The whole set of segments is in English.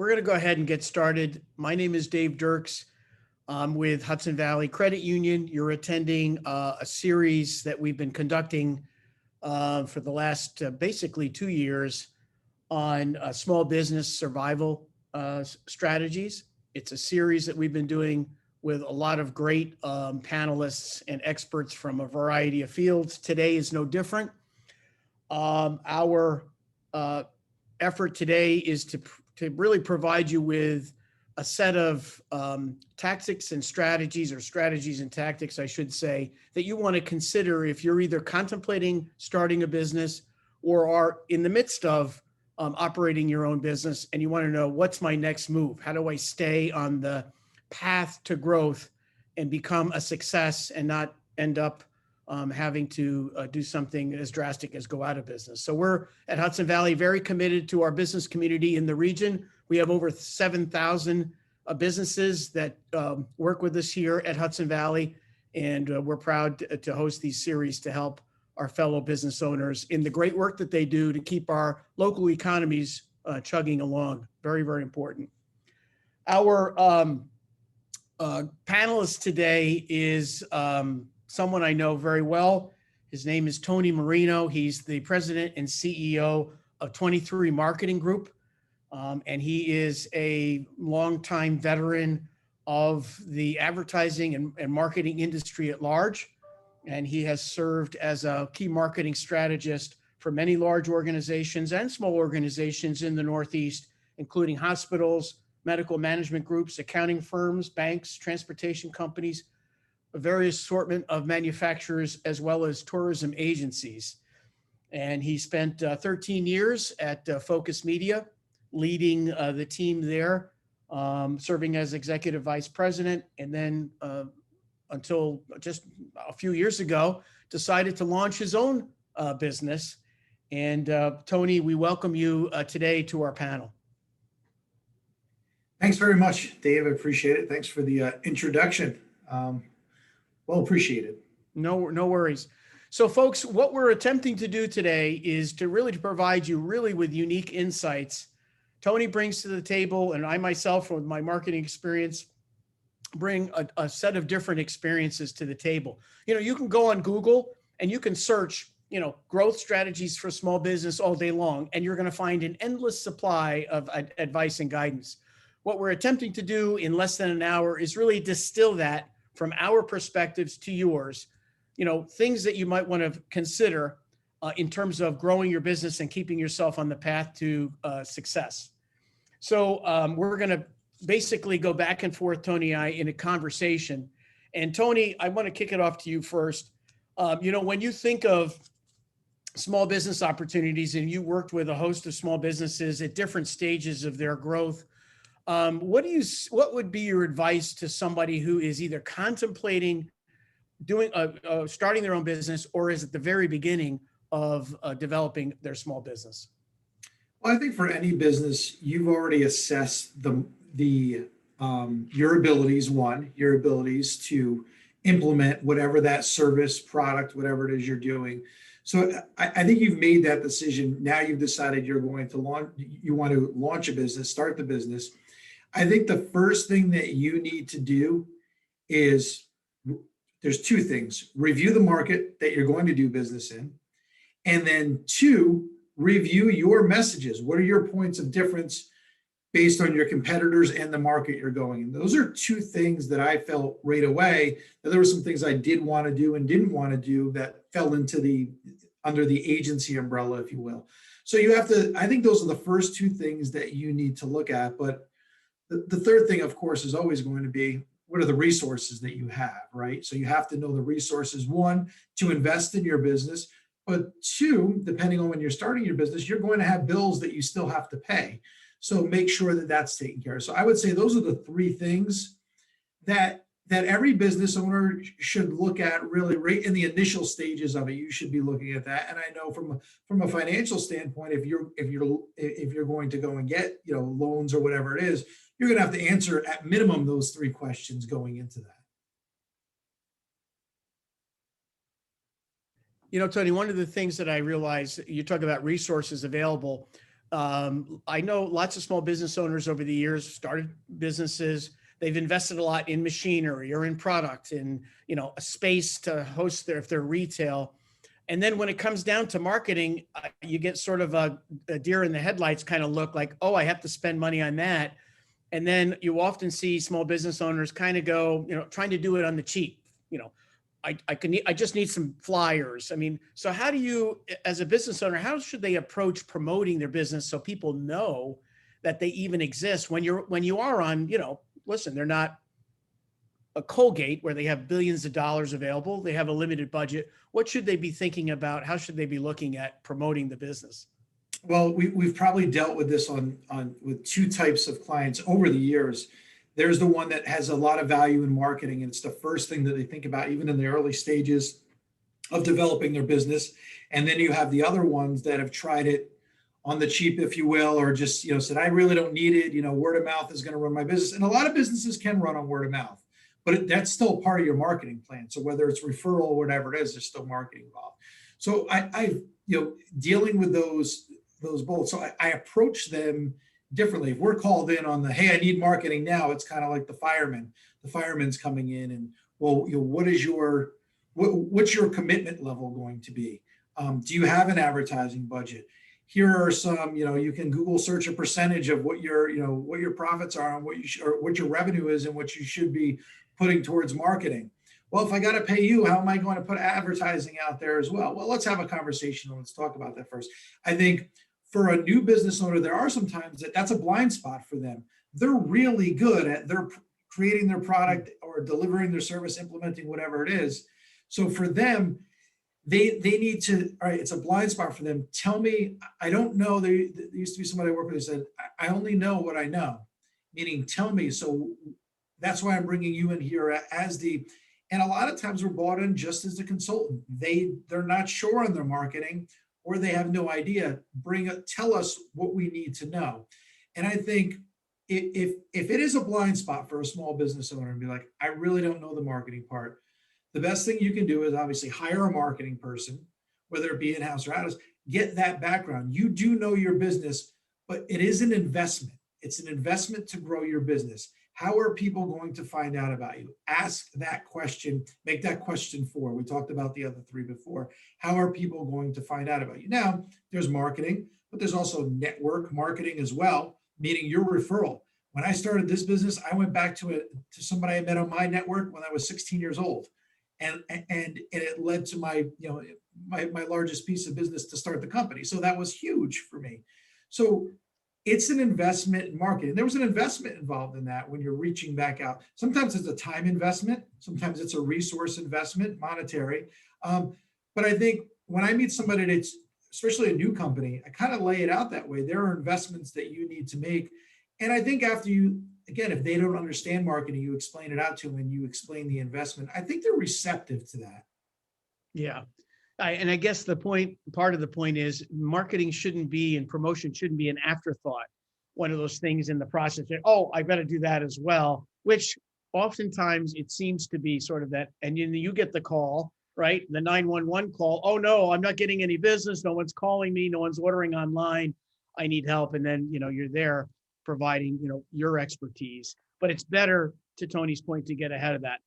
we're going to go ahead and get started. My name is Dave Dirks. I'm with Hudson Valley Credit Union. You're attending a series that we've been conducting for the last basically 2 years on small business survival strategies. It's a series that we've been doing with a lot of great panelists and experts from a variety of fields. Today is no different. Our effort today is to really provide you with a set of tactics and strategies, or strategies and tactics, I should say, that you want to consider if you're either contemplating starting a business or are in the midst of operating your own business, and you want to know, what's my next move? How do I stay on the path to growth and become a success and not end up having to do something as drastic as go out of business? So we're at Hudson Valley very committed to our business community in the region. We have over 7,000 businesses that work with us here at Hudson Valley, and we're proud to host these series to help our fellow business owners in the great work that they do to keep our local economies chugging along. Very, very important. Our panelist today is someone I know very well. His name is Tony Marino. He's the president and CEO of 23 Marketing Group. And he is a longtime veteran of the advertising and marketing industry at large. And he has served as a key marketing strategist for many large organizations and small organizations in the Northeast, including hospitals, medical management groups, accounting firms, banks, transportation companies, a various assortment of manufacturers, as well as tourism agencies. And he spent 13 years at Focus Media, leading the team there, serving as executive vice president, and then until just a few years ago, decided to launch his own business. And Tony, we welcome you today to our panel. Thanks very much, Dave. I appreciate it. Thanks for the introduction. Well appreciated. No worries. So folks, what we're attempting to do today is to really provide you really with unique insights Tony brings to the table, and I myself, with my marketing experience, bring a set of different experiences to the table. You know, you can go on Google and you can search, growth strategies for small business all day long, and you're going to find an endless supply of advice and guidance. What we're attempting to do in less than an hour is really distill that from our perspectives to yours, things that you might want to consider in terms of growing your business and keeping yourself on the path to success. So we're going to basically go back and forth, Tony and I, in a conversation. And Tony, I want to kick it off to you first. When you think of small business opportunities, and you worked with a host of small businesses at different stages of their growth, what would be your advice to somebody who is either contemplating starting their own business, or is at the very beginning of developing their small business? Well, I think for any business, you've already assessed your abilities to implement whatever that service, product, whatever it is you're doing. So I think you've made that decision. Now you've decided you want to launch a business, start the business. I think the first thing that you need to do is, there's two things: review the market that you're going to do business in, and then two, review your messages. What are your points of difference based on your competitors and the market you're going in? Those are two things that I felt right away that there were some things I did want to do and didn't want to do that fell into under the agency umbrella, if you will. So you have to, I think those are the first two things that you need to look at. But the third thing, of course, is always going to be, what are the resources that you have, right? So you have to know the resources, one, to invest in your business, but two, depending on when you're starting your business, you're going to have bills that you still have to pay. So make sure that that's taken care of. So I would say those are the three things that every business owner should look at, really right in the initial stages of it. You should be looking at that. And I know from a financial standpoint, if you're going to go and get loans or whatever it is, you're going to have to answer at minimum those three questions going into that. Tony, one of the things that I realize, you talk about resources available. I know lots of small business owners over the years started businesses. They've invested a lot in machinery or in product, in a space to host if they're retail. And then when it comes down to marketing, you get sort of a deer in the headlights kind of look, like, oh, I have to spend money on that. And then you often see small business owners kind of go, trying to do it on the cheap. I just need some flyers. I mean, so how do you, as a business owner, how should they approach promoting their business so people know that they even exist when you are on, listen, they're not a Colgate where they have billions of dollars available. They have a limited budget. What should they be thinking about? How should they be looking at promoting the business? Well, we've probably dealt with this on with two types of clients over the years. There's the one that has a lot of value in marketing, and it's the first thing that they think about, even in the early stages of developing their business. And then you have the other ones that have tried it on the cheap, if you will, or just said, I really don't need it. Word of mouth is going to run my business, and a lot of businesses can run on word of mouth, but that's still part of your marketing plan. So whether it's referral or whatever it is, there's still marketing involved. So I dealing with those both. So I approach them differently. If we're called in on the, hey, I need marketing now, it's kind of like the fireman. The fireman's coming in and, well, what's your commitment level going to be? Do you have an advertising budget? Here are some, you can Google search a percentage of what your profits are and what your revenue is and what you should be putting towards marketing. Well, if I got to pay you, how am I going to put advertising out there as well? Well, let's have a conversation and let's talk about that first. I think for a new business owner, there are some times that's a blind spot for them. They're really good at creating their product or delivering their service, implementing whatever it is. So for them, they need to, all right, it's a blind spot for them. Tell me, I don't know. There used to be somebody I worked with who said, I only know what I know, meaning tell me. So that's why I'm bringing you in here and a lot of times we're brought in just as a consultant. They're not sure on their marketing, or they have no idea. Tell us what we need to know. And I think if it is a blind spot for a small business owner and be like, I really don't know the marketing part, the best thing you can do is obviously hire a marketing person, whether it be in-house or out-house, get that background. You do know your business, but it is an investment. It's an investment to grow your business. How are people going to find out about you? Ask that question, make that question 4. We talked about the other 3 before. How are people going to find out about you? Now, there's marketing, but there's also network marketing as well, meaning your referral. When I started this business, I went back to somebody I met on my network when I was 16 years old. And it led to my largest piece of business to start the company. So that was huge for me. So it's an investment in marketing. There was an investment involved in that when you're reaching back out. Sometimes it's a time investment. Sometimes it's a resource investment, monetary. But I think when I meet somebody that's, especially a new company, I kind of lay it out that way. There are investments that you need to make. And I think after again, if they don't understand marketing, you explain it out to them and you explain the investment. I think they're receptive to that. Yeah. And I guess part of the point is marketing shouldn't be and promotion shouldn't be an afterthought. One of those things in the process, oh, I got to do that as well, which oftentimes it seems to be sort of that. And you get the call, right? The 911 call. Oh no, I'm not getting any business. No one's calling me. No one's ordering online. I need help. And then, you're there providing, your expertise, but it's better, to Tony's point, to get ahead of that.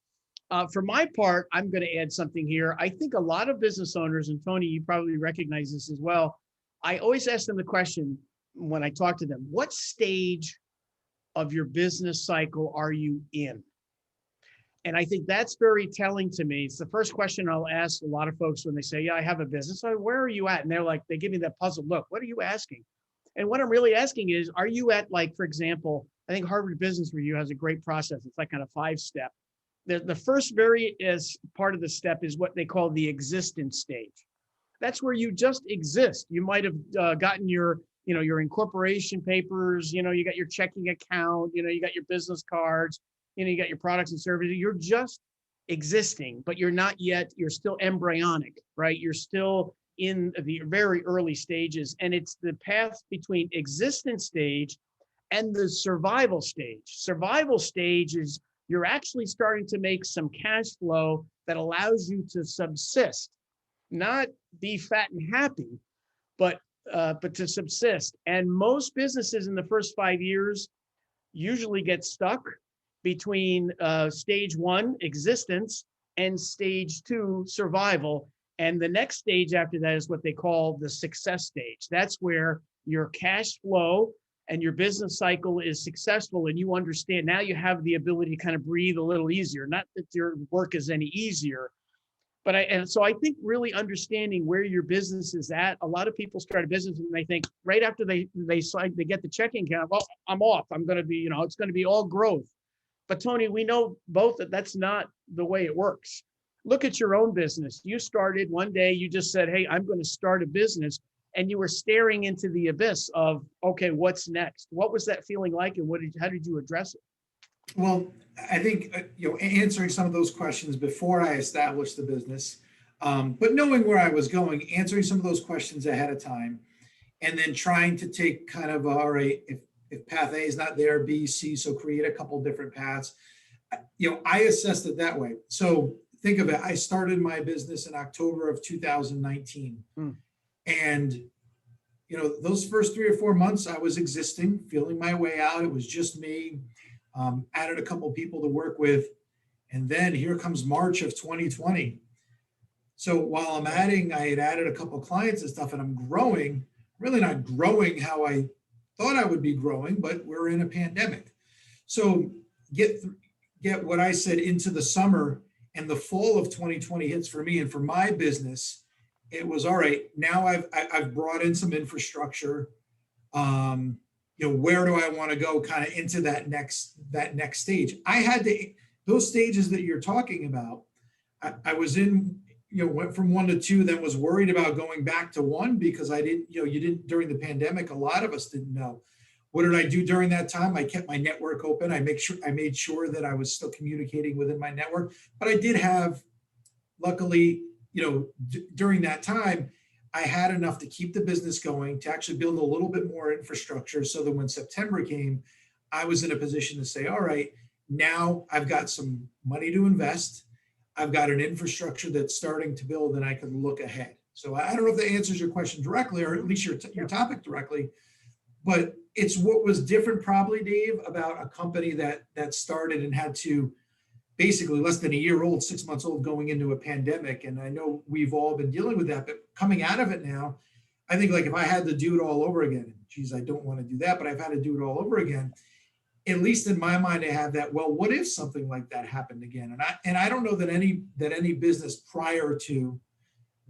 For my part, I'm going to add something here. I think a lot of business owners, and Tony, you probably recognize this as well. I always ask them the question when I talk to them, what stage of your business cycle are you in? And I think that's very telling to me. It's the first question I'll ask a lot of folks when they say, yeah, I have a business. So where are you at? And they're like, they give me that puzzled look. What are you asking? And what I'm really asking is, are you at, like, for example, I think Harvard Business Review has a great process. It's like kind of 5-step. The first part of the step is what they call the existence stage. That's where you just exist. You might have gotten your incorporation papers, you got your checking account, you got your business cards, you got your products and services. You're just existing, but you're not yet, you're still embryonic, right? You're still in the very early stages. And it's the path between existence stage and the survival stage. Survival stage is you're actually starting to make some cash flow that allows you to subsist, not be fat and happy, but but to subsist. And most businesses in the first 5 years usually get stuck between stage one, existence, and stage two, survival. And the next stage after that is what they call the success stage. That's where your cash flow and your business cycle is successful, and you understand now you have the ability to kind of breathe a little easier. Not that your work is any easier, but so I think really understanding where your business is at. A lot of people start a business and they think right after they get the checking account, well, I'm off. I'm going to be, it's going to be all growth. But Tony, we know both that that's not the way it works. Look at your own business. You started one day, you just said, hey, I'm going to start a business. And you were staring into the abyss of, okay, what's next? What was that feeling like, and how did you address it? Well, I think, answering some of those questions before I established the business, but knowing where I was going, answering some of those questions ahead of time, and then trying to take kind of, all right, if path A is not there, B, C, so create a couple different paths. I assessed it that way. So think of it, I started my business in October of 2019. And, those first 3 or 4 months I was existing, feeling my way out. It was just me, added a couple people to work with. And then here comes March of 2020. So while I had added a couple of clients and stuff, and I'm growing, really not growing how I thought I would be growing, but we're in a pandemic. So get what I said into the summer, and the fall of 2020 hits for me and for my business. It was all right. Now I've brought in some infrastructure. Where do I want to go kind of into that next stage? I had those stages that you're talking about. I was in, went from 1 to 2, then was worried about going back to 1 because I didn't, you didn't during the pandemic. A lot of us didn't know. What did I do during that time? I kept my network open. I made sure that I was still communicating within my network, but I did have, luckily, during that time, I had enough to keep the business going, to actually build a little bit more infrastructure so that when September came, I was in a position to say, all right, now I've got some money to invest. I've got an infrastructure that's starting to build, and I can look ahead. So I don't know if that answers your question directly, or at least your topic directly, but it's what was different probably, Dave, about a company that started and had to basically less than a year old, 6 months old, going into a pandemic. And I know we've all been dealing with that, but coming out of it now, I think like if I had to do it all over again, geez, I don't want to do that, but I've had to do it all over again. At least in my mind, I have that, well, what if something like that happened again? And I don't know that any business prior to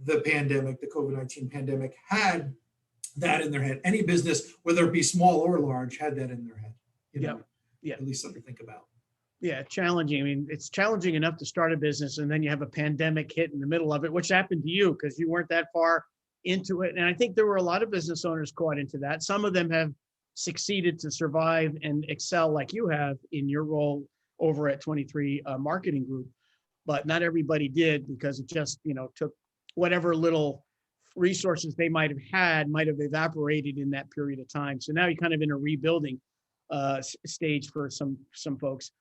the pandemic, the COVID-19 pandemic, had that in their head. Any business, whether it be small or large, had that in their head. At least something to think about. Yeah, challenging. I mean, it's challenging enough to start a business, and then you have a pandemic hit in the middle of it, which happened to you because you weren't that far into it. And I think there were a lot of business owners caught into that. Some of them have succeeded to survive and excel like you have in your role over at 23 Marketing Group, but not everybody did, because it just, took whatever little resources they might have evaporated in that period of time. So now you're kind of in a rebuilding stage for some folks.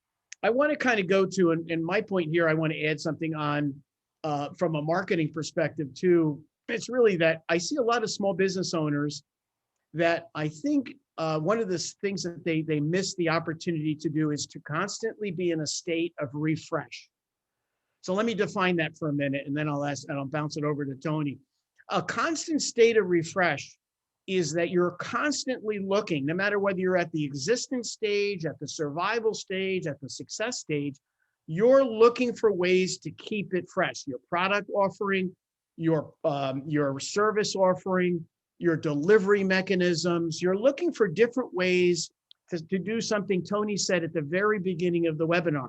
I want to kind of go to, and my point here, I want to add something on from a marketing perspective too. It's really that I see a lot of small business owners that I think one of the things that they miss the opportunity to do is to constantly be in a state of refresh. So let me define that for a minute, and then I'll bounce it over to Tony. A constant state of refresh is that you're constantly looking, no matter whether you're at the existence stage, at the survival stage, at the success stage, you're looking for ways to keep it fresh. Your product offering, your service offering, your delivery mechanisms. You're looking for different ways to do something Tony said at the very beginning of the webinar,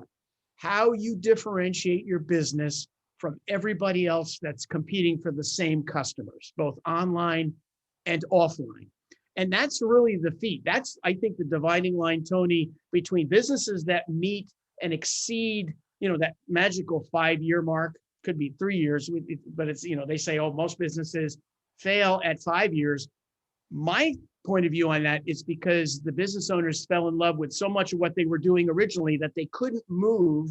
how you differentiate your business from everybody else that's competing for the same customers, both online and offline. And that's really the feat. That's, I think, the dividing line, Tony, between businesses that meet and exceed, that magical 5-year mark. Could be 3 years, but it's, they say, oh, most businesses fail at 5 years. My point of view on that is because the business owners fell in love with so much of what they were doing originally that they couldn't move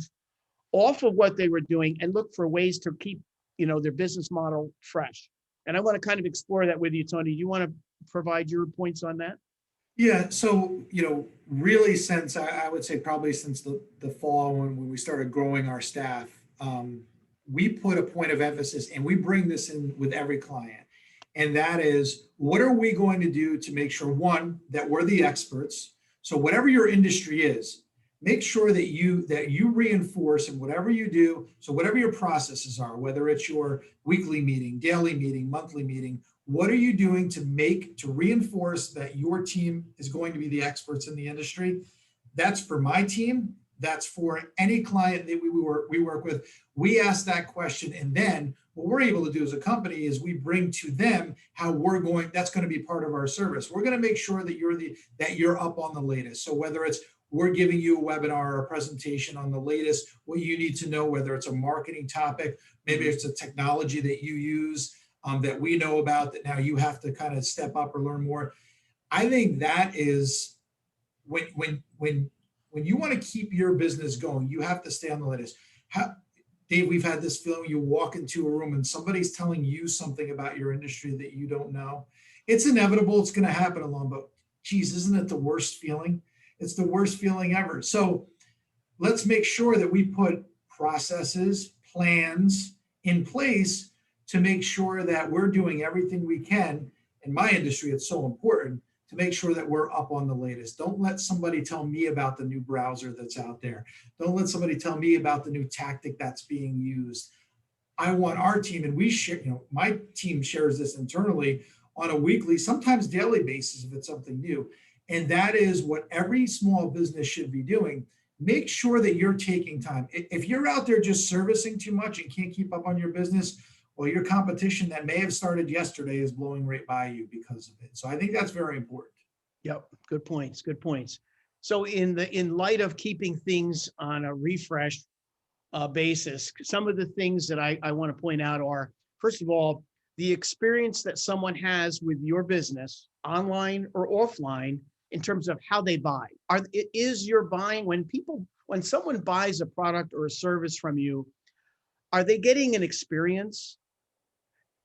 off of what they were doing and look for ways to keep, their business model fresh. And I want to kind of explore that with you, Tony. Do you want to provide your points on that? Yeah, so, really since I would say probably since the fall when we started growing our staff, we put a point of emphasis and we bring this in with every client. And that is, what are we going to do to make sure, one, that we're the experts? So whatever your industry is, make sure that you reinforce in whatever you do. So whatever your processes are, whether it's your weekly meeting, daily meeting, monthly meeting, what are you doing to reinforce that your team is going to be the experts in the industry? That's for my team. That's for any client that we work with. We ask that question, and then what we're able to do as a company is we bring to them how we're going. That's going to be part of our service. We're going to make sure that you're up on the latest. So whether it's we're giving you a webinar or a presentation on the latest, what you need to know, whether it's a marketing topic, maybe it's a technology that you use that we know about that now you have to kind of step up or learn more. I think that is when you want to keep your business going, you have to stay on the latest. Dave, we've had this feeling you walk into a room and somebody's telling you something about your industry that you don't know. It's inevitable. It's going to happen along, but geez, isn't it the worst feeling? It's the worst feeling ever. So let's make sure that we put processes, plans in place to make sure that we're doing everything we can. In my industry, it's so important to make sure that we're up on the latest. Don't let somebody tell me about the new browser that's out there. Don't let somebody tell me about the new tactic that's being used. I want our team, and we share, my team shares this internally on a weekly, sometimes daily basis if it's something new. And that is what every small business should be doing. Make sure that you're taking time. If you're out there just servicing too much and can't keep up on your business, well, your competition that may have started yesterday is blowing right by you because of it. So I think that's very important. Yep. Good points. Good points. So in light of keeping things on a refresh basis, some of the things that I want to point out are, first of all, the experience that someone has with your business, online or offline, in terms of how they buy. Is your buying, when someone buys a product or a service from you, are they getting an experience?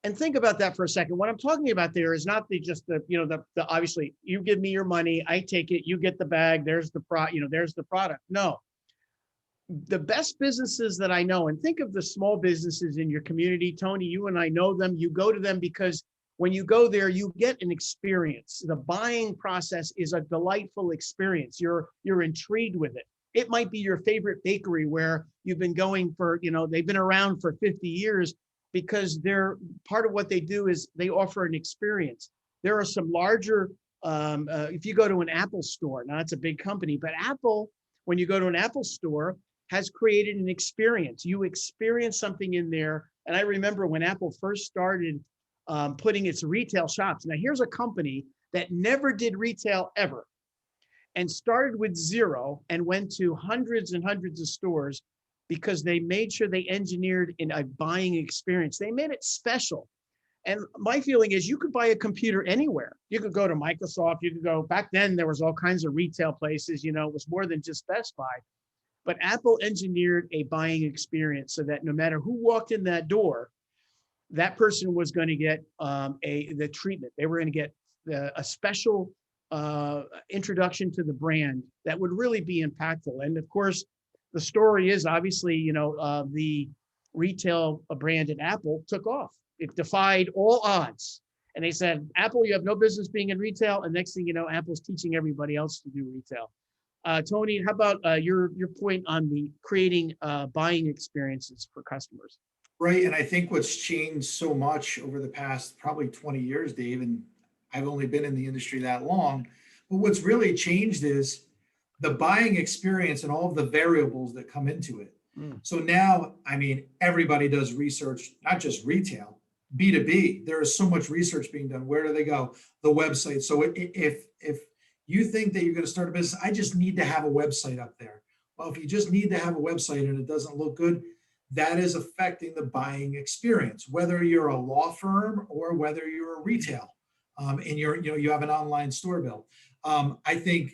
And think about that for a second. What I'm talking about there is not just the obviously you give me your money, I take it, you get the bag, there's the there's the product. No, the best businesses that I know, and think of the small businesses in your community, Tony, you and I know them, you go to them because when you go there, you get an experience. The buying process is a delightful experience. You're intrigued with it. It might be your favorite bakery where you've been going for, they've been around for 50 years because they're part of what they do is they offer an experience. There are some larger, if you go to an Apple store, now that's a big company, but Apple, when you go to an Apple store, has created an experience. You experience something in there. And I remember when Apple first started putting its retail shops. Now here's a company that never did retail ever and started with zero and went to hundreds and hundreds of stores because they made sure they engineered in a buying experience. They made it special. And my feeling is you could buy a computer anywhere. You could go to Microsoft, you could go, back then there was all kinds of retail places, it was more than just Best Buy. But Apple engineered a buying experience so that no matter who walked in that door, that person was going to get the treatment. They were going to get a special introduction to the brand that would really be impactful. And of course, the story is obviously, the retail brand at Apple took off. It defied all odds. And they said, Apple, you have no business being in retail. And next thing you know, Apple's teaching everybody else to do retail. Tony, how about your point on the creating buying experiences for customers? Right. And I think what's changed so much over the past probably 20 years, Dave, and I've only been in the industry that long, but what's really changed is the buying experience and all of the variables that come into it. So now, everybody does research, not just retail, B2B. There is so much research being done. Where do they go? The website. So if you think that you're going to start a business, I just need to have a website up there. Well, if you just need to have a website and it doesn't look good, that is affecting the buying experience, whether you're a law firm or whether you're a retail and you have an online store built. I think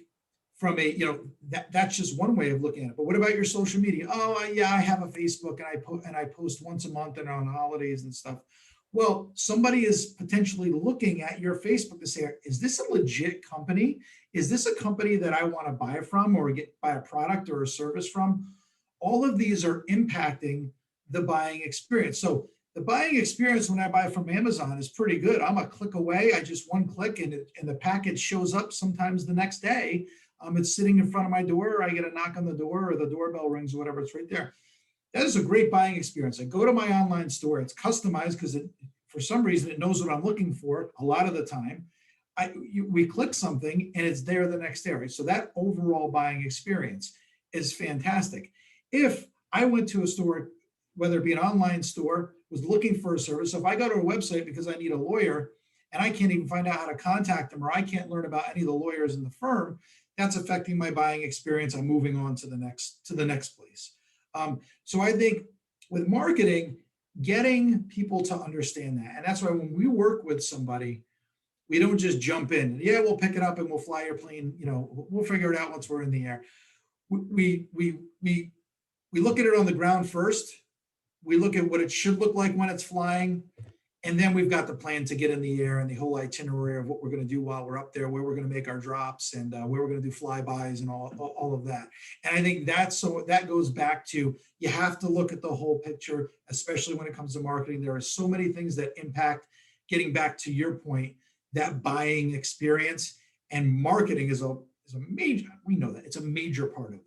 from that's just one way of looking at it. But what about your social media? Oh, yeah, I have a Facebook and I post once a month and on holidays and stuff. Well, somebody is potentially looking at your Facebook to say, is this a legit company? Is this a company that I want to buy from or buy a product or a service from? All of these are impacting the buying experience. So the buying experience when I buy from Amazon is pretty good. I'm a click away. I just one click and the package shows up sometimes the next day. It's sitting in front of my door, or I get a knock on the door, or the doorbell rings, or whatever. It's right there. That is a great buying experience. I go to my online store. It's customized because for some reason, it knows what I'm looking for a lot of the time. We click something and it's there the next day. Right? So that overall buying experience is fantastic. If I went to a store, whether it be an online store, was looking for a service, so if I go to a website because I need a lawyer and I can't even find out how to contact them, or I can't learn about any of the lawyers in the firm, that's affecting my buying experience. I'm moving on to the next place. So I think with marketing, getting people to understand that. And that's why when we work with somebody, we don't just jump in. Yeah, we'll pick it up and we'll fly your plane. We'll figure it out once we're in the air. We look at it on the ground first. We look at what it should look like when it's flying. And then we've got the plan to get in the air and the whole itinerary of what we're going to do while we're up there, where we're going to make our drops, and where we're going to do flybys and all of that. And I think that goes back to, you have to look at the whole picture, especially when it comes to marketing. There are so many things that impact, getting back to your point, that buying experience, and marketing is a major, we know that it's a major part of that.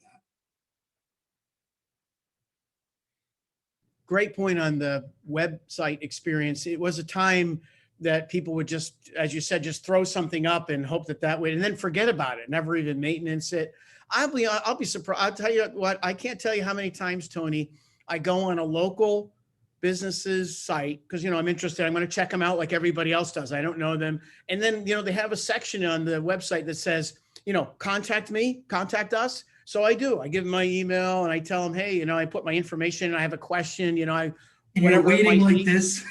Great point on the website experience. It was a time that people would just, as you said, just throw something up and hope that way, and then forget about it, never even maintenance it. I'll be surprised. I'll tell you what, I can't tell you how many times, Tony, I go on a local business's site because, I'm interested. I'm going to check them out like everybody else does. I don't know them. And then, they have a section on the website that says, contact me, contact us. So I do. I give them my email and I tell them, hey, I put my information. I have a question. And you're waiting like this.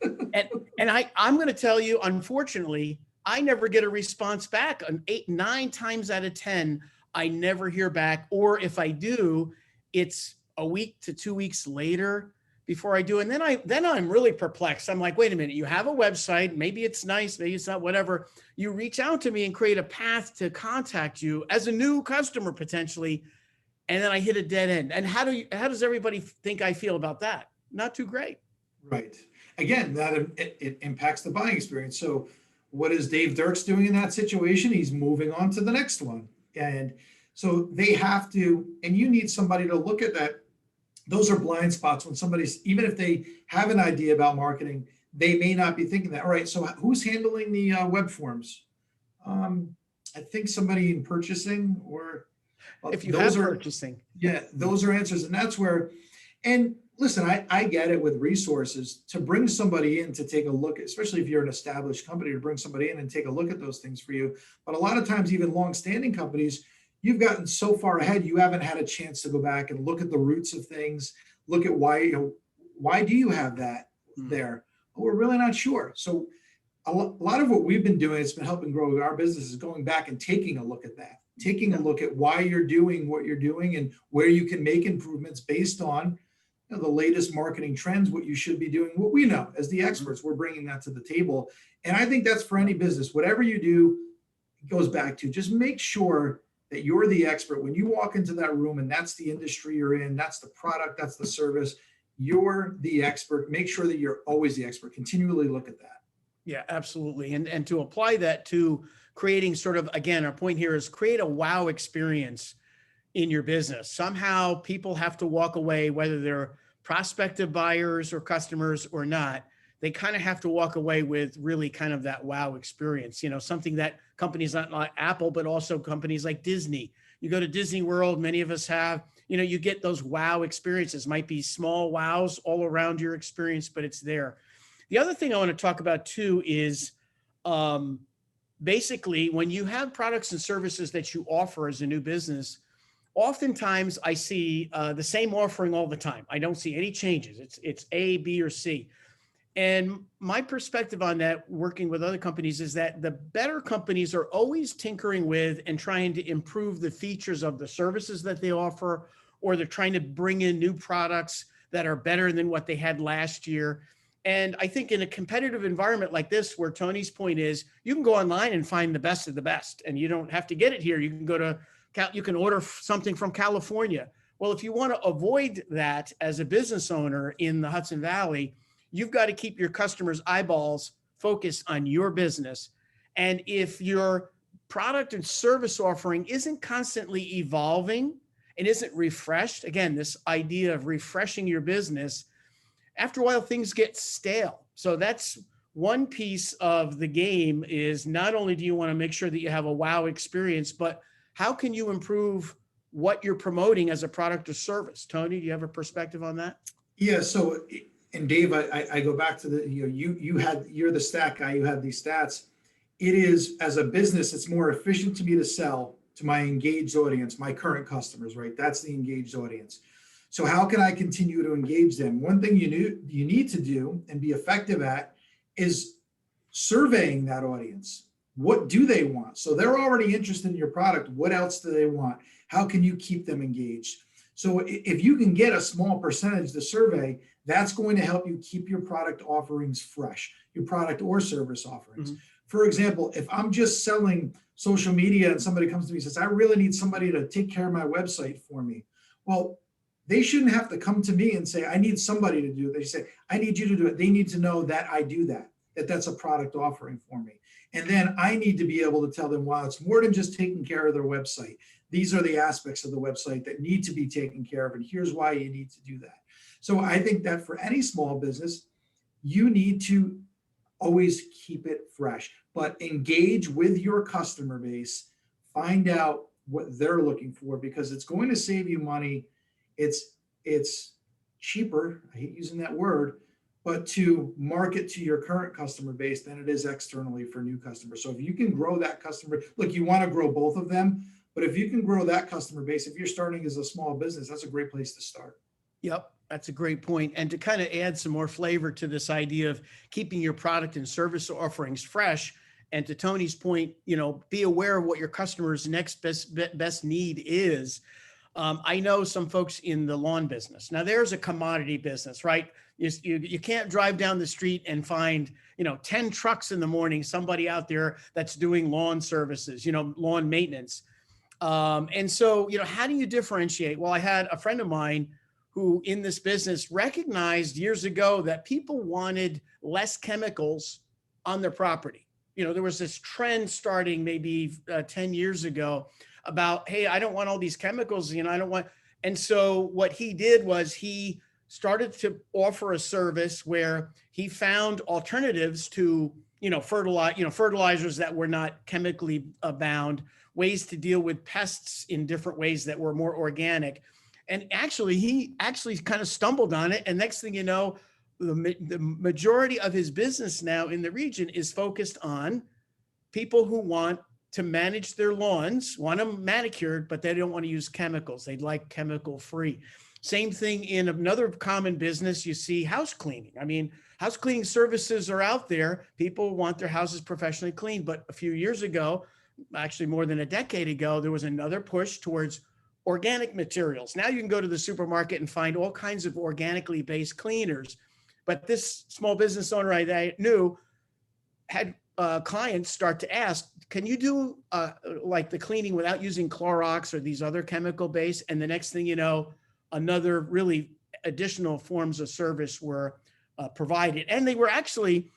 and I'm going to tell you, unfortunately, I never get a response back. 9 times out of 10, I never hear back. Or if I do, it's a week to 2 weeks later before I do. And then I'm really perplexed. I'm like, wait a minute, you have a website. Maybe it's nice, maybe it's not, whatever. You reach out to me and create a path to contact you as a new customer potentially. And then I hit a dead end. And how does everybody think I feel about that? Not too great. Right. Again, that it impacts the buying experience. So what is Dave Dirks doing in that situation? He's moving on to the next one. And so they have to, and you need somebody to look at that. Those are blind spots when somebody's, even if they have an idea about marketing, they may not be thinking that. All right, so who's handling the web forms? I think somebody in purchasing, or if you have purchasing. Yeah, those are answers. And that's where, and listen, I get it with resources to bring somebody in to take a look, especially if you're an established company, to bring somebody in and take a look at those things for you. But a lot of times, even long-standing companies, you've gotten so far ahead, you haven't had a chance to go back and look at the roots of things, look at why do you have that there? Well, we're really not sure. So a lot of what we've been doing, it's been helping grow our business, is going back and taking a look at that, taking a look at why you're doing what you're doing and where you can make improvements based on the latest marketing trends, what you should be doing, what we know as the experts, we're bringing that to the table. And I think that's for any business, whatever you do, it goes back to just make sure that you're the expert. When you walk into that room and that's the industry you're in, that's the product, that's the service, you're the expert. Make sure that you're always the expert. Continually look at that. Yeah, absolutely. And to apply that to creating sort of, again, our point here is create a wow experience in your business. Somehow people have to walk away, whether they're prospective buyers or customers or not, they kind of have to walk away with really kind of that wow experience, something that companies not like Apple, but also companies like Disney. You go to Disney World, many of us have, you get those wow experiences. Might be small wows all around your experience, but it's there. The other thing I want to talk about too is basically when you have products and services that you offer as a new business, oftentimes I see the same offering all the time. I don't see any changes. It's A, B, or C. And my perspective on that, working with other companies, is that the better companies are always tinkering with and trying to improve the features of the services that they offer, or they're trying to bring in new products that are better than what they had last year. And I think in a competitive environment like this, where Tony's point is, you can go online and find the best of the best, and you don't have to get it here. You can go to, you can order something from California. Well, if you want to avoid that as a business owner in the Hudson Valley, you've got to keep your customers' eyeballs focused on your business. And if your product and service offering isn't constantly evolving and isn't refreshed, again, this idea of refreshing your business, after a while things get stale. So that's one piece of the game, is not only do you want to make sure that you have a wow experience, but how can you improve what you're promoting as a product or service? Tony, do you have a perspective on that? Yeah. So, and Dave, I go back to the, you're the stat guy, you have these stats. It is, as a business, it's more efficient to me to sell to my engaged audience, my current customers, right? That's the engaged audience. So how can I continue to engage them? One thing you need to do and be effective at is surveying that audience. What do they want? So they're already interested in your product. What else do they want? How can you keep them engaged? So if you can get a small percentage to survey, that's going to help you keep your product offerings fresh, your product or service offerings. Mm-hmm. For example, if I'm just selling social media and somebody comes to me and says, I really need somebody to take care of my website for me. Well, they shouldn't have to come to me and say, I need somebody to do it. They say, I need you to do it. They need to know that I do that that's a product offering for me. And then I need to be able to tell them, wow, it's more than just taking care of their website. These are the aspects of the website that need to be taken care of. And here's why you need to do that. So I think that for any small business, you need to always keep it fresh, but engage with your customer base, find out what they're looking for, because it's going to save you money. It's cheaper, I hate using that word, but to market to your current customer base than it is externally for new customers. So if you can grow that customer, look, you want to grow both of them, but if you can grow that customer base, if you're starting as a small business, that's a great place to start. Yep, that's a great point. And to kind of add some more flavor to this idea of keeping your product and service offerings fresh, and to Tony's point, be aware of what your customer's next best need is. I know some folks in the lawn business. Now, there's a commodity business, right? You can't drive down the street and find, 10 trucks in the morning, somebody out there that's doing lawn services, lawn maintenance. And so, how do you differentiate? Well, I had a friend of mine who in this business recognized years ago that people wanted less chemicals on their property. There was this trend starting maybe 10 years ago about, hey, I don't want all these chemicals, I don't want. And so what he did was he started to offer a service where he found alternatives to, fertilizers that were not chemically bound, ways to deal with pests in different ways that were more organic. And he kind of stumbled on it. And next thing you know, the majority of his business now in the region is focused on people who want to manage their lawns, want them manicured, but they don't want to use chemicals. They'd like chemical free. Same thing in another common business, you see house cleaning. I mean, house cleaning services are out there. People want their houses professionally cleaned. But a few years ago, actually more than a decade ago, there was another push towards organic materials. Now you can go to the supermarket and find all kinds of organically based cleaners. But this small business owner I knew had clients start to ask, can you do like the cleaning without using Clorox or these other chemical base? And the next thing you know, another really additional forms of service were provided. And they were actually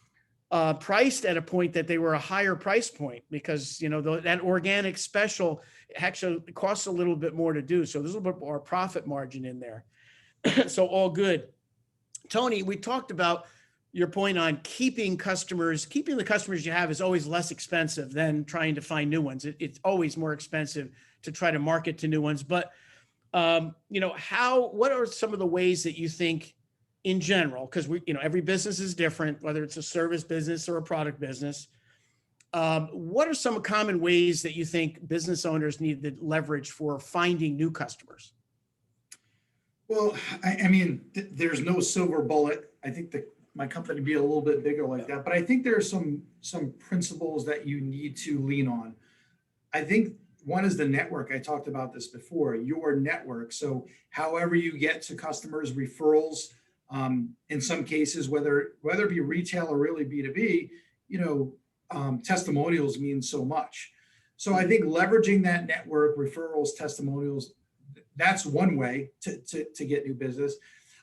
priced at a point that they were a higher price point because, that organic special actually costs a little bit more to do. So there's a little bit more profit margin in there. So all good. Tony, we talked about your point on keeping the customers you have is always less expensive than trying to find new ones. It's always more expensive to try to market to new ones. But, what are some of the ways that you think in general, because every business is different, whether it's a service business or a product business. What are some common ways that you think business owners need to leverage for finding new customers? Well, I mean, there's no silver bullet. I think that my company would be a little bit bigger like that, but I think there are some principles that you need to lean on. I think one is the network. I talked about this before, your network. So however you get to customers, referrals, In some cases, whether it be retail or really B2B, testimonials mean so much. So I think leveraging that network, referrals, testimonials, that's one way to get new business.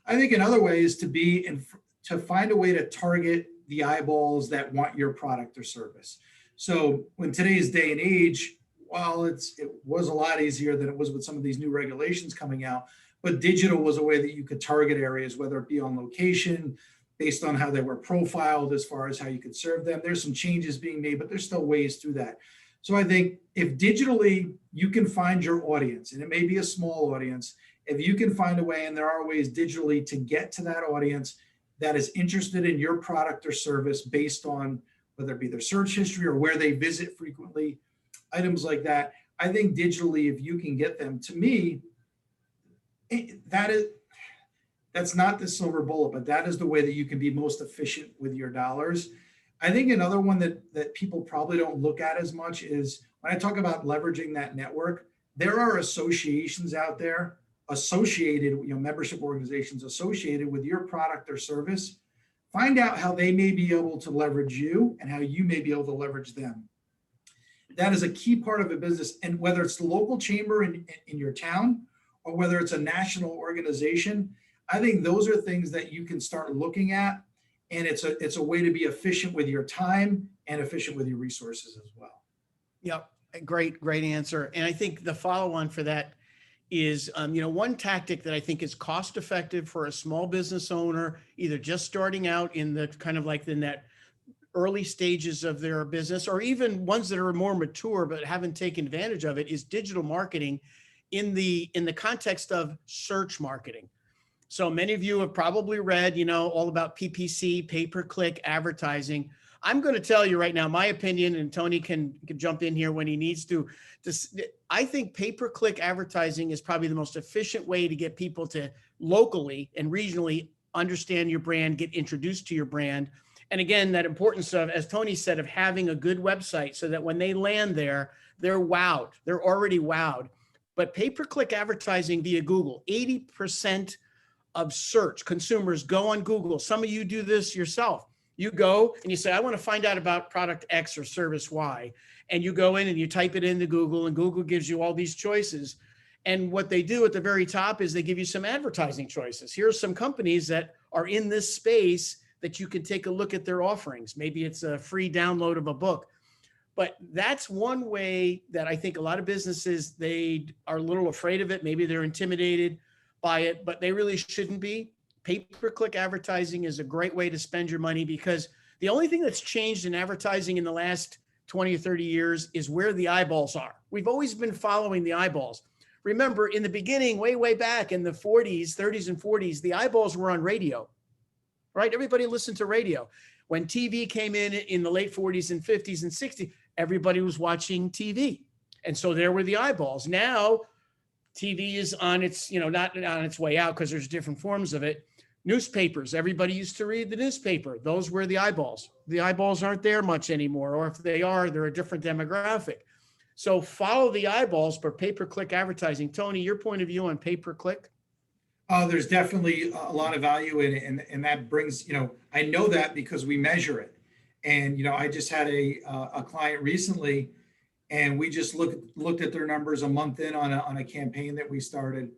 I think another way is to find a way to target the eyeballs that want your product or service. So in today's day and age, while it was a lot easier than it was with some of these new regulations coming out, but digital was a way that you could target areas, whether it be on location, based on how they were profiled, as far as how you could serve them. There's some changes being made, but there's still ways through that. So I think if digitally you can find your audience, and it may be a small audience, if you can find a way, and there are ways digitally to get to that audience that is interested in your product or service based on whether it be their search history or where they visit frequently, items like that. I think digitally, if you can get them, to me, that's not the silver bullet, but that is the way that you can be most efficient with your dollars. I think another one that people probably don't look at as much is when I talk about leveraging that network, there are associations out there associated, membership organizations associated with your product or service. Find out how they may be able to leverage you and how you may be able to leverage them. That is a key part of a business. And whether it's the local chamber in your town or whether it's a national organization, I think those are things that you can start looking at. And it's a way to be efficient with your time and efficient with your resources as well. Yep. Great answer. And I think the follow on for that is, one tactic that I think is cost effective for a small business owner, either just starting out in the kind of like in that early stages of their business, or even ones that are more mature but haven't taken advantage of it, is digital marketing in the context of search marketing. So many of you have probably read, all about PPC, pay-per-click advertising. I'm going to tell you right now, my opinion, and Tony can jump in here when he needs to. I think pay-per-click advertising is probably the most efficient way to get people to locally and regionally understand your brand, get introduced to your brand. And again, that importance of, as Tony said, of having a good website so that when they land there, they're wowed. They're already wowed. But pay-per-click advertising via Google, 80% of search consumers go on Google. Some of you do this yourself. You go and you say, I want to find out about product X or service Y. And you go in and you type it into Google, and Google gives you all these choices. And what they do at the very top is they give you some advertising choices. Here are some companies that are in this space that you can take a look at their offerings. Maybe it's a free download of a book. But that's one way that I think a lot of businesses, they are a little afraid of it. Maybe they're intimidated by it, but they really shouldn't be. Pay-per-click advertising is a great way to spend your money, because the only thing that's changed in advertising in the last 20 or 30 years is where the eyeballs are. We've always been following the eyeballs. Remember, in the beginning, way back in the 30s and 40s, the eyeballs were on radio, right? Everybody listened to radio. When TV came in the late 40s and 50s and 60s, everybody was watching TV. And so there were the eyeballs. Now, TV is on its, not on its way out, because there's different forms of it. Newspapers, everybody used to read the newspaper. Those were the eyeballs. The eyeballs aren't there much anymore, or if they are, they're a different demographic. So follow the eyeballs for pay-per-click advertising. Tony, your point of view on pay-per-click? There's definitely a lot of value in it. And that brings, I know that because we measure it. And, I just had a client recently, and we just looked at their numbers a month in on a campaign that we started.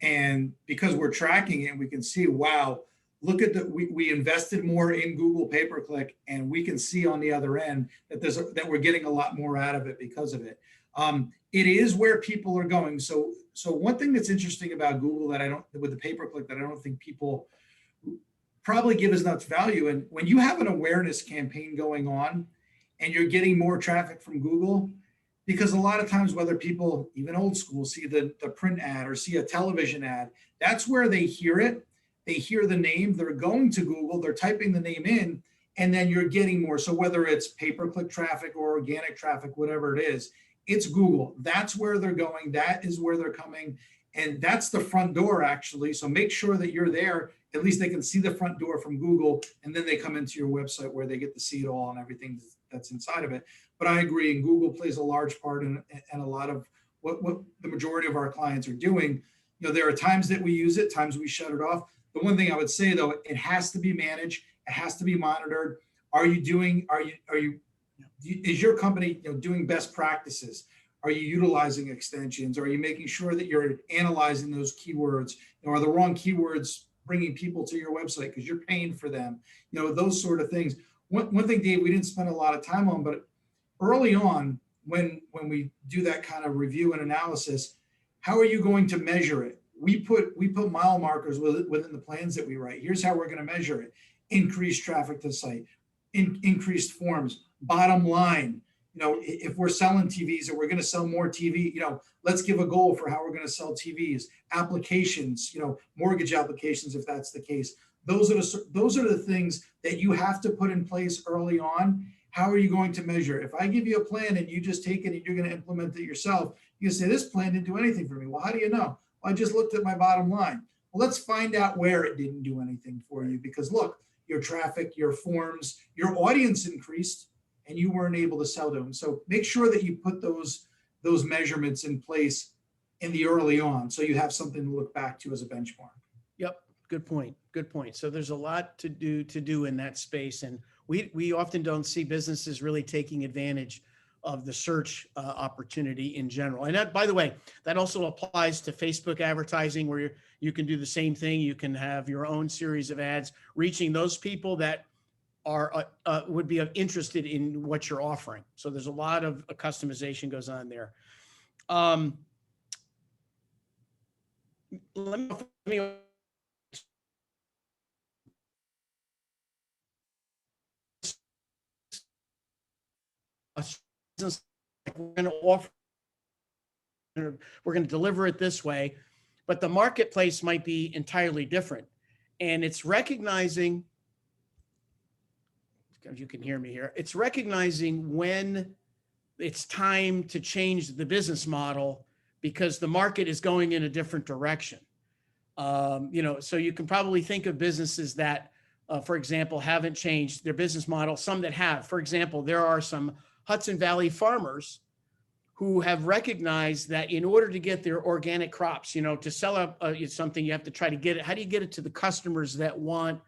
And because we're tracking it, we can see, wow, look at we invested more in Google pay-per-click, and we can see on the other end that we're getting a lot more out of it because of it. It is where people are going. So one thing that's interesting about Google with the pay-per-click that I don't think people probably give as much value. And when you have an awareness campaign going on and you're getting more traffic from Google, because a lot of times, whether people, even old school, see the print ad or see a television ad, that's where they hear it. They hear the name, they're going to Google, they're typing the name in, and then you're getting more. So whether it's pay-per-click traffic or organic traffic, whatever it is, it's Google. That's where they're going. That is where they're coming. And that's the front door, actually. So make sure that you're there. At least they can see the front door from Google, and then they come into your website where they get to see it all and everything that's inside of it. But I agree, and Google plays a large part in a lot of what the majority of our clients are doing. There are times that we use it, times we shut it off. The one thing I would say though, it has to be managed. It has to be monitored. Is your company, doing best practices? Are you utilizing extensions? Are you making sure that you're analyzing those keywords? Are the wrong keywords bringing people to your website because you're paying for them? Those sort of things. One thing, Dave, we didn't spend a lot of time on, but early on, when we do that kind of review and analysis, how are you going to measure it? We put mile markers within the plans that we write. Here's how we're going to measure it: increased traffic to the site, increased forms, bottom line. If we're selling TVs or we're going to sell more TV, let's give a goal for how we're going to sell TVs, applications, mortgage applications, if that's the case. Those are the things that you have to put in place early on. How are you going to measure? If I give you a plan and you just take it and you're going to implement it yourself, you say, this plan didn't do anything for me. Well, how do you know? Well, I just looked at my bottom line. Well, let's find out where it didn't do anything for you, because look, your traffic, your forms, your audience increased and you weren't able to sell to them. So make sure that you put those measurements in place in the early on, so you have something to look back to as a benchmark. Yep. Good point. Good point. So there's a lot to do in that space. And we often don't see businesses really taking advantage of the search opportunity in general. And that, by the way, that also applies to Facebook advertising, where you can do the same thing. You can have your own series of ads reaching those people that are would be interested in what you're offering. So there's a lot of customization goes on there. Let me a business we're going to offer, we're going to deliver it this way, but the marketplace might be entirely different. And it's recognizing, you can hear me here, it's recognizing when it's time to change the business model because the market is going in a different direction. So you can probably think of businesses that, for example, haven't changed their business model, some that have. For example, there are some Hudson Valley farmers who have recognized that in order to get their organic crops, to sell something, you have to try to get it. How do you get it to the customers that want,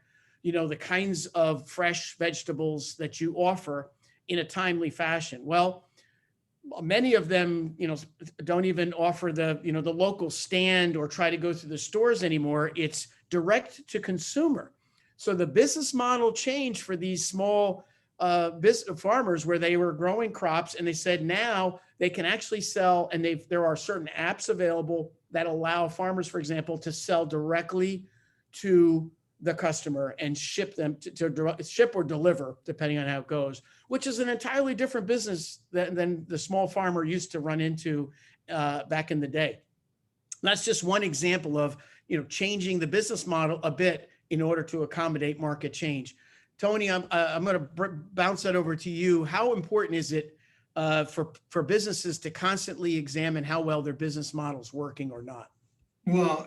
the kinds of fresh vegetables that you offer in a timely fashion? Well, many of them, don't even offer the local stand or try to go through the stores anymore. It's direct to consumer. So the business model changed for these small farmers, where they were growing crops, and they said now they can actually sell, and there are certain apps available that allow farmers, for example, to sell directly to the customer and ship them to ship or deliver, depending on how it goes, which is an entirely different business than the small farmer used to run into back in the day. That's just one example of changing the business model a bit in order to accommodate market change. Tony, I'm going to bounce that over to you. How important is it for businesses to constantly examine how well their business model is working or not? Well,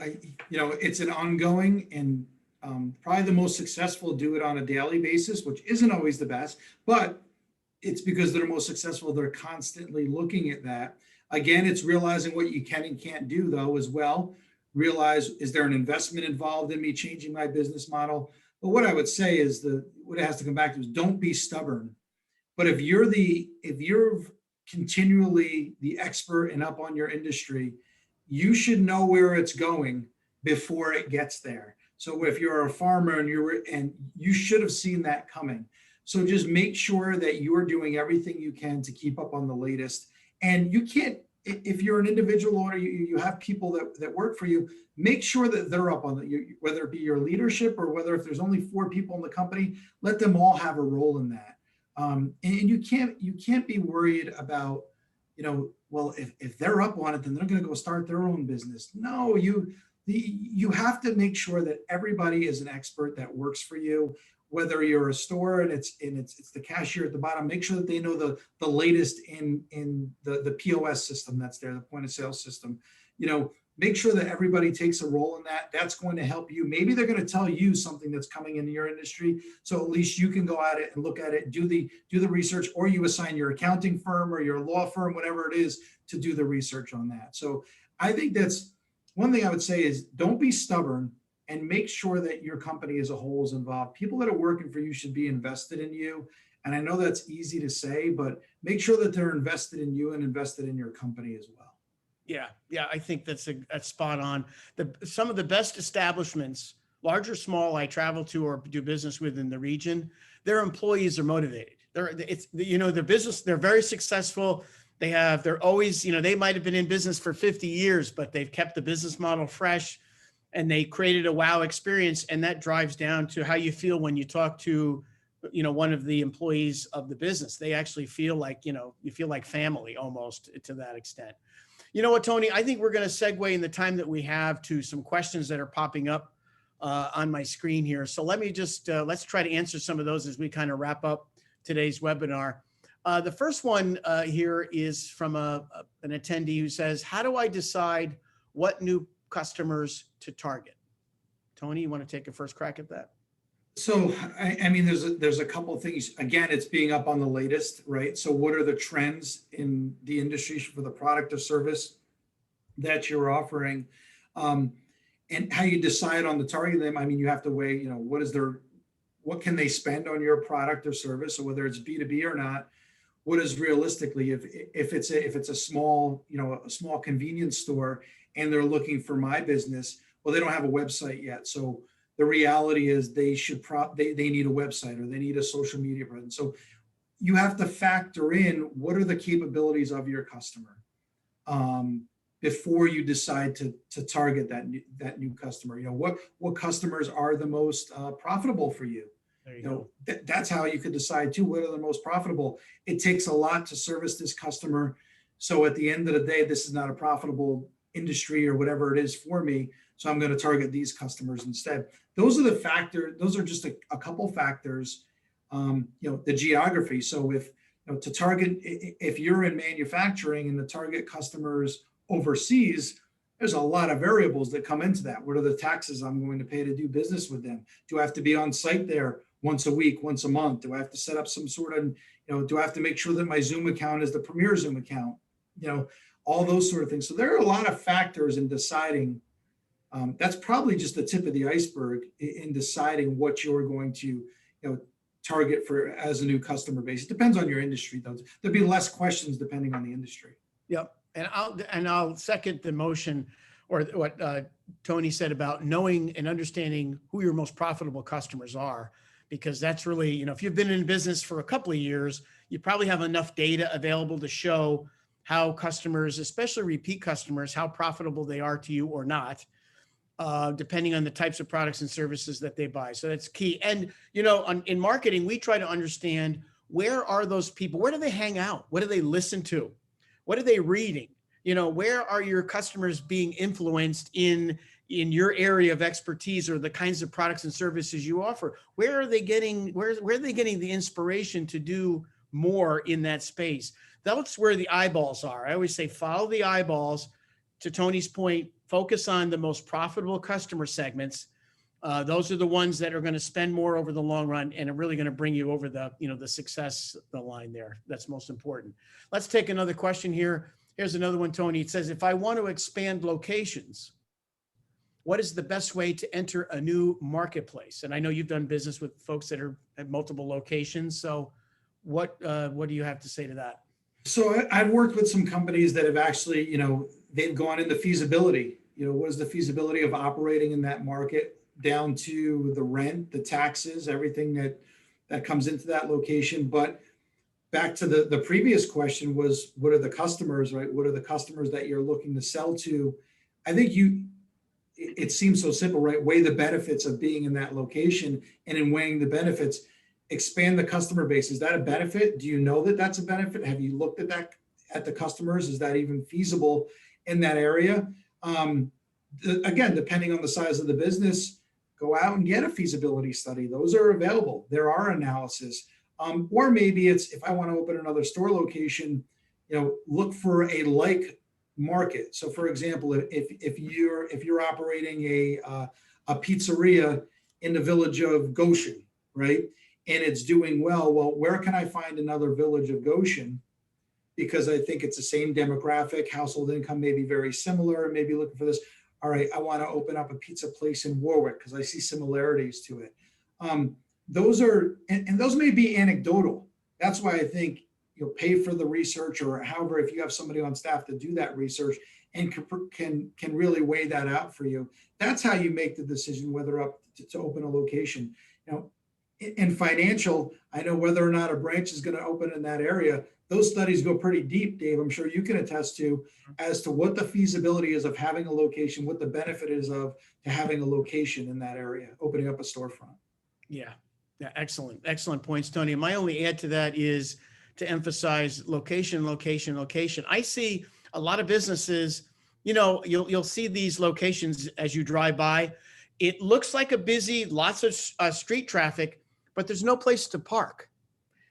it's an ongoing, and probably the most successful do it on a daily basis, which isn't always the best, but it's because they're most successful. They're constantly looking at that. Again, it's realizing what you can and can't do, though, as well. Realize, is there an investment involved in me changing my business model? But what I would say is what it has to come back to is, don't be stubborn. But if you're continually the expert and up on your industry, you should know where it's going before it gets there. So if you're a farmer and you should have seen that coming. So just make sure that you're doing everything you can to keep up on the latest. And you can't, if you're an individual owner, you have people that work for you, make sure that they're up on whether it be your leadership or whether if there's only 4 people in the company, let them all have a role in that. And you can't be worried about, well, if they're up on it, then they're going to go start their own business. No, you have to make sure that everybody is an expert that works for you. Whether you're a store and it's the cashier at the bottom, make sure that they know the latest in the POS system that's there, the point of sale system. Make sure that everybody takes a role in that. That's going to help you. Maybe they're going to tell you something that's coming into your industry, so at least you can go at it and look at it, do the research, or you assign your accounting firm or your law firm, whatever it is, to do the research on that. So I think that's one thing I would say is, don't be stubborn. and make sure that your company as a whole is involved. People that are working for you should be invested in you. And I know that's easy to say, but make sure that they're invested in you and invested in your company as well. Yeah, yeah, I think that's spot on. Some of the best establishments, large or small, I travel to or do business with in the region, their employees are motivated. Their business, they're very successful. They're always, they might have been in business for 50 years, but they've kept the business model fresh and they created a wow experience. And that drives down to how you feel when you talk to, one of the employees of the business. They actually feel like, you feel like family almost to that extent. You know what, Tony, I think we're going to segue in the time that we have to some questions that are popping up on my screen here. So let me just, let's try to answer some of those as we kind of wrap up today's webinar. The first one here is from an attendee who says, how do I decide what new customers to target? Tony, you want to take a first crack at that? So, I mean, there's a couple of things. Again, it's being up on the latest, right? So what are the trends in the industry for the product or service that you're offering? And how you decide on the target them. I mean, you have to weigh, what can they spend on your product or service, or whether it's B2B or not. What is realistically, if it's a small, a small convenience store and they're looking for my business, well, they don't have a website yet. So the reality is they need a website or they need a social media presence. So you have to factor in what are the capabilities of your customer before you decide to target that new customer. What customers are the most profitable for you? There you go. That's how you could decide too, what are the most profitable. It takes a lot to service this customer. So at the end of the day, this is not a profitable industry or whatever it is for me. So I'm going to target these customers instead. Those are the factors. Those are just a couple factors. The geography. So if to target, if you're in manufacturing and the target customers overseas, there's a lot of variables that come into that. What are the taxes I'm going to pay to do business with them? Do I have to be on site there once a week, once a month? Do I have to set up some sort of, do I have to make sure that my Zoom account is the premier Zoom account? All those sort of things. So there are a lot of factors in deciding. That's probably just the tip of the iceberg in deciding what you're going to, target for as a new customer base. It depends on your industry, though. There'll be less questions depending on the industry. Yep. And I'll second the motion or what Tony said about knowing and understanding who your most profitable customers are, because that's really, if you've been in business for a couple of years, you probably have enough data available to show how customers, especially repeat customers, how profitable they are to you or not, depending on the types of products and services that they buy. So that's key. And, in marketing, we try to understand, where are those people? Where do they hang out? What do they listen to? What are they reading? Where are your customers being influenced in your area of expertise or the kinds of products and services you offer? Where are they getting the inspiration to do more in that space? That's where the eyeballs are. I always say, follow the eyeballs. To Tony's point, focus on the most profitable customer segments. Those are the ones that are going to spend more over the long run and are really going to bring you over the success, the line there. That's most important. Let's take another question here. Here's another one, Tony. It says, if I want to expand locations, what is the best way to enter a new marketplace? And I know you've done business with folks that are at multiple locations. So what do you have to say to that? So I've worked with some companies that have actually, they've gone into feasibility. What is the feasibility of operating in that market, down to the rent, the taxes, everything that comes into that location. But back to the previous question was, what are the customers, right? What are the customers that you're looking to sell to? I think it seems so simple, right? Weigh the benefits of being in that location, and in weighing the benefits, expand the customer base. Is that a benefit? Do you know that that's a benefit? Have you looked at that, at the customers? Is that even feasible in that area? Again, depending on the size of the business, go out and get a feasibility study. Those are available. There are analysis. Or maybe it's, if I want to open another store location, look for a like market. So for example, if you're operating a pizzeria in the village of Goshen, right? And it's doing well, where can I find another village of Goshen? Because I think it's the same demographic, household income may be very similar, maybe looking for this. all right, I want to open up a pizza place in Warwick because I see similarities to it. Those are, and those may be anecdotal. That's why I think you'll pay for the research, or however, if you have somebody on staff to do that research and can really weigh that out for you. That's how you make the decision whether up to open a location. You know, in financial, I know whether or not a branch is going to open in that area. Those studies go pretty deep, Dave. I'm sure you can attest to as to what the feasibility is of having a location, what the benefit is of to having a location in that area, opening up a storefront. Yeah. Yeah. Excellent points, Tony. And my only add to that is to emphasize location, location, location. I see a lot of businesses, you'll see these locations as you drive by. It looks like a busy, lots of street traffic, but there's no place to park.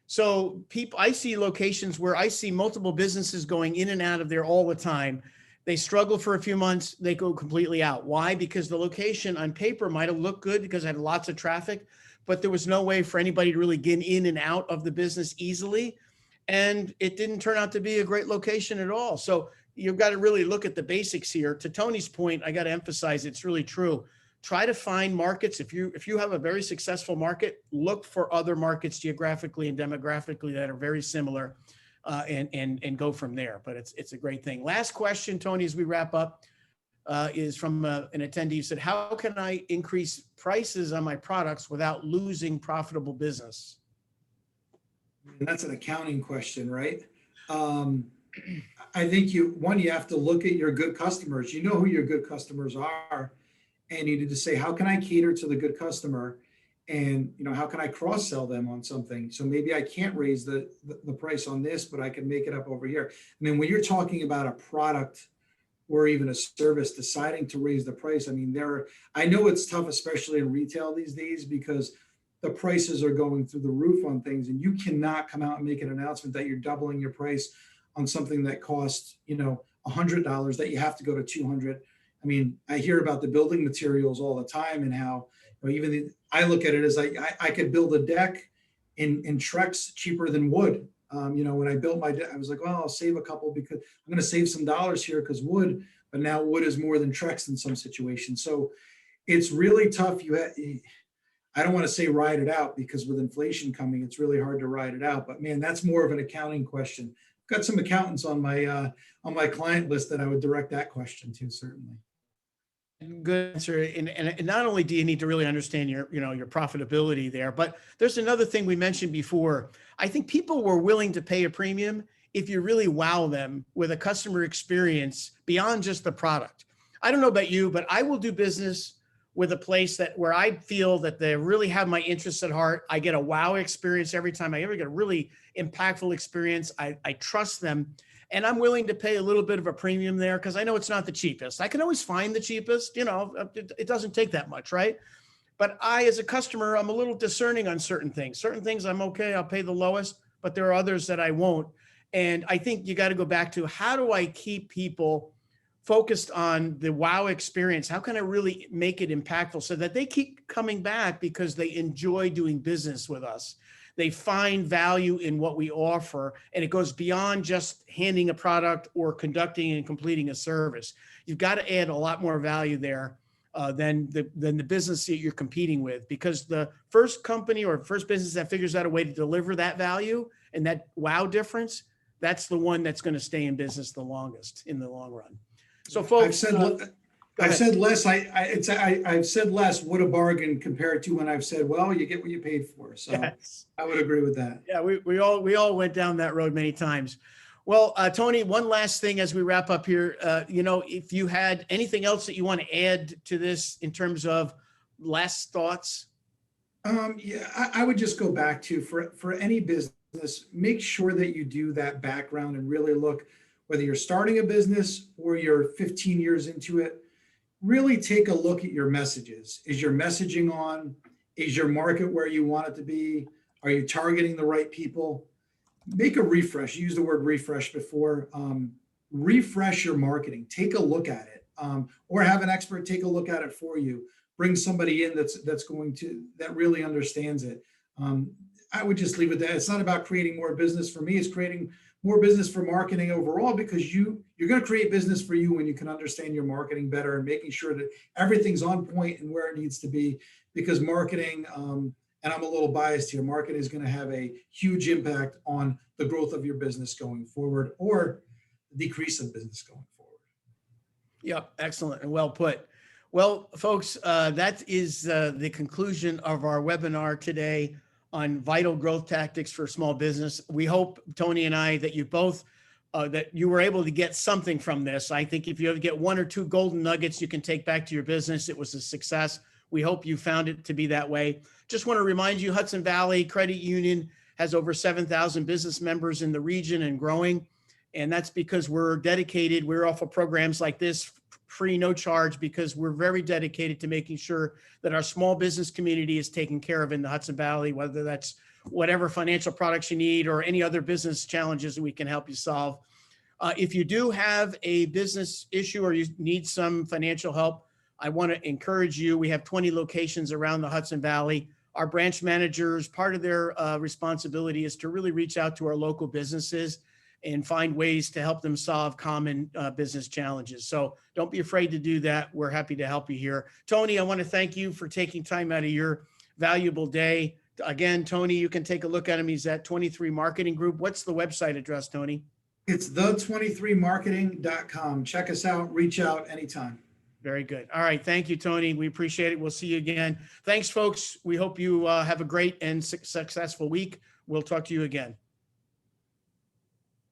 So I see locations where I see multiple businesses going in and out of there all the time. They struggle for a few months, they go completely out. Why? Because the location on paper might have looked good because it had lots of traffic, but there was no way for anybody to really get in and out of the business easily. And it didn't turn out to be a great location at all. So you've got to really look at the basics here. To Tony's point, I got to emphasize it's really true. Try to find markets. If you have a very successful market, look for other markets geographically and demographically that are very similar, and go from there. But it's a great thing. Last question, Tony, as we wrap up, is from an attendee who said, "How can I increase prices on my products without losing profitable business?" And that's an accounting question, right? I think you have to look at your good customers. You know who your good customers are. And you need to say, how can I cater to the good customer? And, how can I cross sell them on something? So maybe I can't raise the price on this, but I can make it up over here. I mean, when you're talking about a product or even a service, deciding to raise the price, I know it's tough, especially in retail these days, because the prices are going through the roof on things, and you cannot come out and make an announcement that you're doubling your price on something that costs, $100 that you have to go to $200. I hear about the building materials all the time, and how I look at it as I could build a deck in Trex cheaper than wood. When I built my deck, I was like, well, I'll save a couple because I'm going to save some dollars here because wood, but now wood is more than Trex in some situations. So it's really tough. I don't want to say ride it out, because with inflation coming, it's really hard to ride it out. But man, that's more of an accounting question. I've got some accountants on my client list that I would direct that question to, certainly. Good answer. And not only do you need to really understand your profitability there, but there's another thing we mentioned before. I think people were willing to pay a premium if you really wow them with a customer experience beyond just the product. I don't know about you, but I will do business with a place where I feel that they really have my interests at heart. I get a wow experience every time. I ever get a really impactful experience. I trust them. And I'm willing to pay a little bit of a premium there because I know it's not the cheapest. I can always find the cheapest, it doesn't take that much, right? But as a customer, I'm a little discerning on certain things. Certain things I'm okay, I'll pay the lowest, but there are others that I won't. And I think you got to go back to, how do I keep people focused on the wow experience? How can I really make it impactful so that they keep coming back because they enjoy doing business with us? They find value in what we offer, and it goes beyond just handing a product or conducting and completing a service. You've got to add a lot more value there than the business that you're competing with, because the first company or first business that figures out a way to deliver that value and that wow difference, that's the one that's going to stay in business the longest in the long run. So, folks, I've said less. I've said less. What a bargain compared to when I've said, well, you get what you paid for. So yes. I would agree with that. Yeah, we all went down that road many times. Well, Tony, one last thing as we wrap up here. If you had anything else that you want to add to this in terms of last thoughts. I would just go back to, for any business, make sure that you do that background and really look, whether you're starting a business or you're 15 years into it, really take a look at your messages. Is your messaging on? Is your market where you want it to be? Are you targeting the right people? Make a refresh. You used the word refresh before. Refresh your marketing. Take a look at it, or have an expert take a look at it for you. Bring somebody in that really understands it. I would just leave it there. It's not about creating more business. For me, it's creating more business for marketing overall, because you're going to create business for you when you can understand your marketing better and making sure that everything's on point and where it needs to be. Because marketing, and I'm a little biased here, marketing is going to have a huge impact on the growth of your business going forward, or the decrease of business going forward. Yep, excellent and well put. Well, folks, that is the conclusion of our webinar today on vital growth tactics for small business. We hope, Tony and I, that you both that you were able to get something from this. I think if you get one or two golden nuggets you can take back to your business, it was a success. We hope you found it to be that way. Just want to remind you, Hudson Valley Credit Union has over 7,000 business members in the region and growing. And that's because we're dedicated. We're off of programs like this, free, no charge, because we're very dedicated to making sure that our small business community is taken care of in the Hudson Valley, whether that's whatever financial products you need or any other business challenges that we can help you solve. If you do have a business issue or you need some financial help, I want to encourage you. We have 20 locations around the Hudson Valley. Our branch managers, part of their responsibility is to really reach out to our local businesses and find ways to help them solve common business challenges. So don't be afraid to do that. We're happy to help you here. Tony, I want to thank you for taking time out of your valuable day. Again, Tony, you can take a look at him. He's at 23 Marketing Group. What's the website address, Tony? It's the23marketing.com. Check us out, reach out anytime. Very good. All right. Thank you, Tony. We appreciate it. We'll see you again. Thanks, folks. We hope you have a great and successful week. We'll talk to you again.